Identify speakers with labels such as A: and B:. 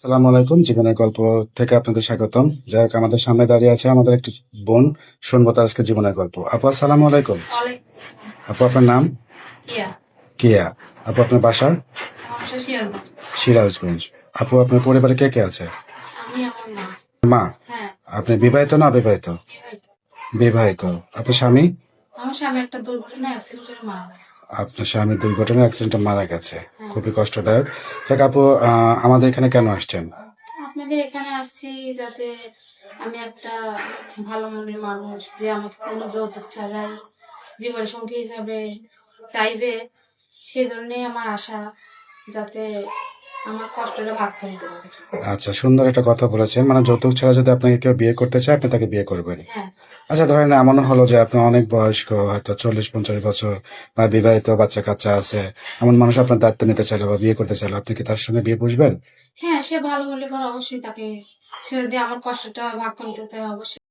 A: সালামু আলাইকুম, জীবনের গল্প থেকে আপনাদের স্বাগতম। যাই হোক, আমাদের সামনে দাঁড়িয়ে আছে আমাদের একটি বোন। শুনবো তার আজকে জীবনের গল্প। আপু, আসসালামু আলাইকুম।
B: ওয়ালাইকুম আসসালাম।
A: আপু, আপনার নাম?
B: ইয়া,
A: কিয়া। আপু, আপনার বাসা?
B: আমার বাসা সিরাজগঞ্জ।
A: সিরাজগঞ্জ। আপু, আপনার পরিবারে কে কে আছে?
B: আমি আমার মা।
A: মা।
B: হ্যাঁ,
A: আপনি বিবাহিত না অবিবাহিত?
B: বিবাহিত।
A: বিবাহিত। আপনার স্বামী?
B: আমার স্বামী একটা দুর্ঘটনায় অ্যাক্সিডেন্ট করে মারা গেছে।
A: আপনার স্বামী দুর্ঘটনা অ্যাক্সিডেন্টে মারা গেছে।
B: হ্যাঁ,
A: খুবই কষ্টদায়ক। দেখ আপু, আমাদের এখানে কেন আসছেন?
B: আপনাদের এখানে আসছি যাতে আমি একটা ভালো মনের মানুষ যে আমাকে কোনো যৌতুক ছাড়াই জীবন সঙ্গী হিসাবে চাইবে, সেজন্যই আমার আশা, যাতে আমার কষ্টটা ভাগ করে দিতে পারে।
A: আচ্ছা, সুন্দর একটা কথা বলেছেন। মানে যৌতুক ছাড়া যদি আপনাকে কেউ বিয়ে করতে চায়, আপনি তাকে বিয়ে করবেন।
B: হ্যাঁ,
A: আচ্ছা, ধরেন এমনও হলো যে আপনি অনেক বয়স্ক, হয়তো 40-50 বছর, বা বিবাহিত, বাচ্চা কাচ্চা আছে, এমন মানুষ আপনার দায়িত্ব নিতে চাইলো বা বিয়ে করতে চাইলো, আপনি কি তার সঙ্গে বিয়ে বসবেন?
B: হ্যাঁ, সে ভালো হলে পরে অবশ্যই তাকে ছেড়ে দিয়ে আমার কষ্টটা ভাগ করে দিতে হয় অবশ্যই।